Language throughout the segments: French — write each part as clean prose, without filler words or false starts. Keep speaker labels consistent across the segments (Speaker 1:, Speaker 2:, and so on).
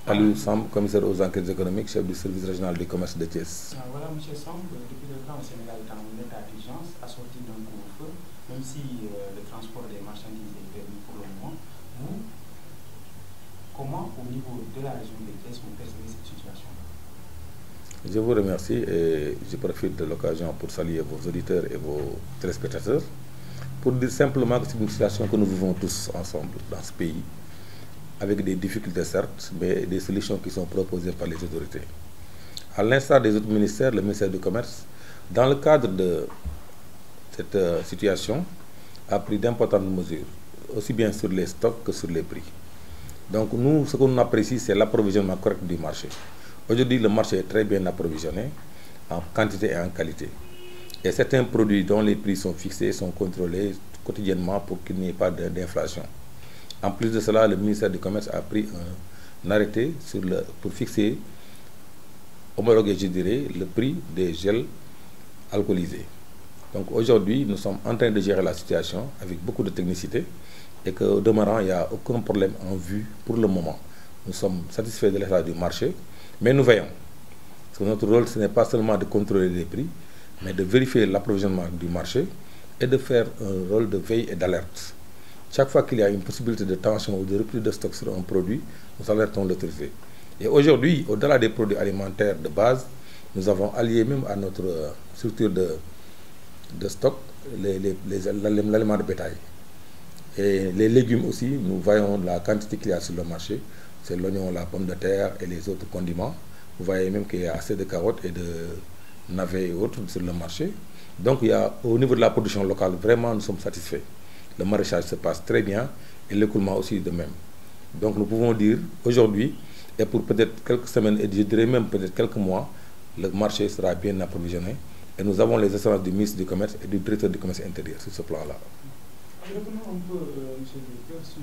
Speaker 1: Aliou Samb, commissaire aux enquêtes économiques, chef du service régional du commerce de Thiès.
Speaker 2: Voilà, M. Samb, depuis le temps, le Sénégal est en état d'urgence, assorti d'un couvre-feu, même si le transport des marchandises est permis pour le moment. Vous, comment, au niveau de la région de Thiès, vous percevez cette situation?
Speaker 1: Je vous remercie et je profite de l'occasion pour saluer vos auditeurs et vos téléspectateurs pour dire simplement que c'est une situation que nous vivons tous ensemble dans ce pays, avec des difficultés certes, mais des solutions qui sont proposées par les autorités. À l'instar des autres ministères, le ministère du Commerce, dans le cadre de cette situation, a pris d'importantes mesures, aussi bien sur les stocks que sur les prix. Donc nous, ce qu'on apprécie, c'est l'approvisionnement correct du marché. Aujourd'hui, le marché est très bien approvisionné en quantité et en qualité. Et certains produits dont les prix sont fixés sont contrôlés quotidiennement pour qu'il n'y ait pas d'inflation. En plus de cela, le ministère du Commerce a pris un arrêté pour fixer, homologuer, je dirais, le prix des gels alcoolisés. Donc aujourd'hui, nous sommes en train de gérer la situation avec beaucoup de technicité et qu'au demeurant, il n'y a aucun problème en vue pour le moment. Nous sommes satisfaits de l'état du marché, mais nous veillons. Parce que notre rôle, ce n'est pas seulement de contrôler les prix, mais de vérifier l'approvisionnement du marché et de faire un rôle de veille et d'alerte. Chaque fois qu'il y a une possibilité de tension ou de reprise de stock sur un produit, nous alertons l'autorité. Et aujourd'hui, au-delà des produits alimentaires de base, nous avons allié même à notre structure de stock l'aliment de bétail. Et les légumes aussi, nous voyons la quantité qu'il y a sur le marché. C'est l'oignon, la pomme de terre et les autres condiments. Vous voyez même qu'il y a assez de carottes et de navets et autres sur le marché. Donc au niveau de la production locale, vraiment, nous sommes satisfaits. Le maraîchage se passe très bien et l'écoulement aussi de même. Donc nous pouvons dire aujourd'hui, et pour peut-être quelques semaines, et je dirais même peut-être quelques mois, le marché sera bien approvisionné. Et nous avons les assurances du ministre du Commerce et du directeur du Commerce intérieur sur ce plan-là.
Speaker 2: Revenons un peu, M. le directeur, sur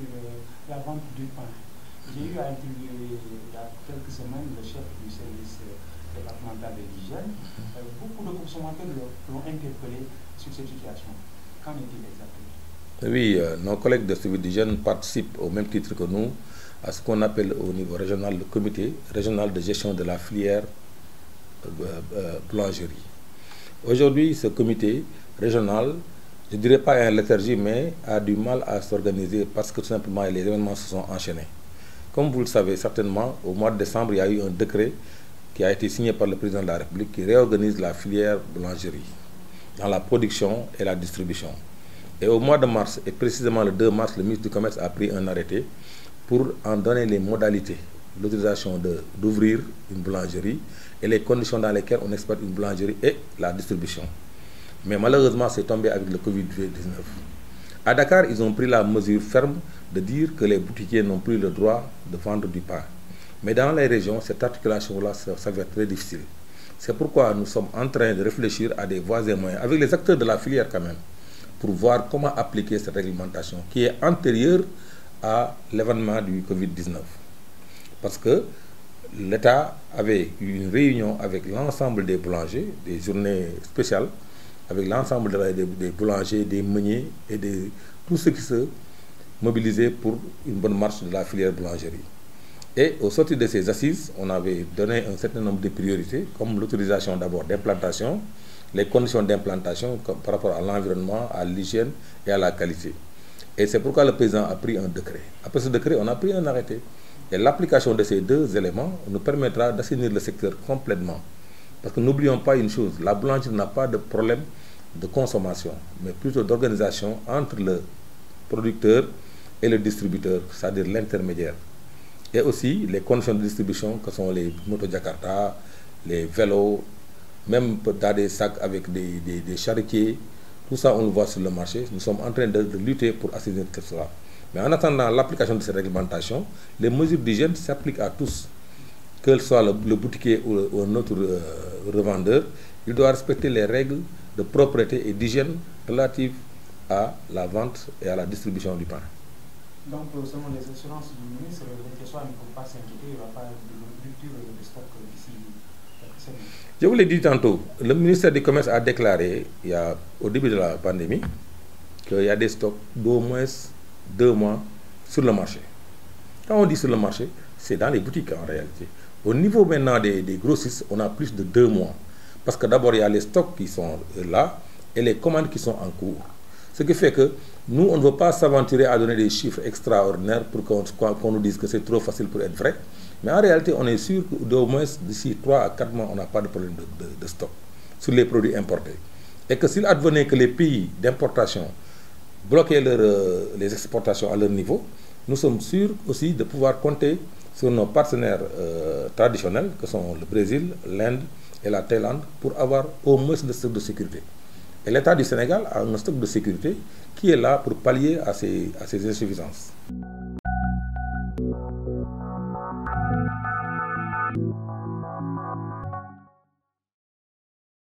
Speaker 2: la vente du pain. J'ai eu à interviewer il y a quelques semaines le chef du service départemental de l'hygiène. Beaucoup de consommateurs l'ont interpellé sur cette situation. Qu'en est-il exactement?
Speaker 1: Oui, nos collègues de service d'hygiène participent au même titre que nous à ce qu'on appelle au niveau régional le comité régional de gestion de la filière boulangerie. Aujourd'hui, ce comité régional, je ne dirais pas en léthargie, mais a du mal à s'organiser parce que tout simplement les événements se sont enchaînés. Comme vous le savez certainement, au mois de décembre, il y a eu un décret qui a été signé par le président de la République qui réorganise la filière boulangerie dans la production et la distribution. Et au mois de mars, et précisément le 2 mars, le ministre du Commerce a pris un arrêté pour en donner les modalités, l'autorisation d'ouvrir une boulangerie et les conditions dans lesquelles on exploite une boulangerie et la distribution. Mais malheureusement, c'est tombé avec le Covid-19. À Dakar, ils ont pris la mesure ferme de dire que les boutiquiers n'ont plus le droit de vendre du pain. Mais dans les régions, cette articulation-là s'avère très difficile. C'est pourquoi nous sommes en train de réfléchir à des voies et moyens, avec les acteurs de la filière quand même, pour voir comment appliquer cette réglementation qui est antérieure à l'événement du Covid-19. Parce que l'État avait eu une réunion avec l'ensemble des boulangers, des journées spéciales, avec l'ensemble des boulangers, des meuniers et de tous ceux qui se mobilisaient pour une bonne marche de la filière boulangerie. Et au sortir de ces assises, on avait donné un certain nombre de priorités, comme l'autorisation d'abord d'implantation, les conditions d'implantation par rapport à l'environnement, à l'hygiène et à la qualité. Et c'est pourquoi le président a pris un décret. Après ce décret, on a pris un arrêté. Et l'application de ces deux éléments nous permettra d'assainir le secteur complètement. Parce que n'oublions pas une chose, la boulangerie n'a pas de problème de consommation, mais plutôt d'organisation entre le producteur et le distributeur, c'est-à-dire l'intermédiaire. Et aussi les conditions de distribution que sont les motos Jakarta, les vélos, même dans des sacs avec des charretiers, tout ça on le voit sur le marché. Nous sommes en train de lutter pour assainir tout cela. Mais en attendant l'application de cette réglementation, les mesures d'hygiène s'appliquent à tous. Que ce soit le boutiquier ou un autre revendeur, il doit respecter les règles de propreté et d'hygiène relatives à la vente et à la distribution du pain.
Speaker 2: Donc, selon les assurances du ministre, les questions ne faut pas s'inquiéter, il n'y aura pas de rupture de stock d'ici quelques semaines.
Speaker 1: Je vous l'ai dit tantôt, le ministère du Commerce a déclaré au début de la pandémie qu'il y a des stocks d'au moins 2 mois sur le marché. Quand on dit sur le marché, c'est dans les boutiques en réalité. Au niveau maintenant des grossistes, on a plus de 2 mois. Parce que d'abord, il y a les stocks qui sont là et les commandes qui sont en cours. Ce qui fait que nous, on ne veut pas s'aventurer à donner des chiffres extraordinaires pour qu'on nous dise que c'est trop facile pour être vrai. Mais en réalité, on est sûr qu'au moins d'ici 3 à 4 mois, on n'a pas de problème de stock sur les produits importés. Et que s'il advenait que les pays d'importation bloquaient les exportations à leur niveau, nous sommes sûrs aussi de pouvoir compter sur nos partenaires traditionnels, que sont le Brésil, l'Inde et la Thaïlande, pour avoir au moins de stock de sécurité. Et l'État du Sénégal a un stock de sécurité qui est là pour pallier à ces insuffisances.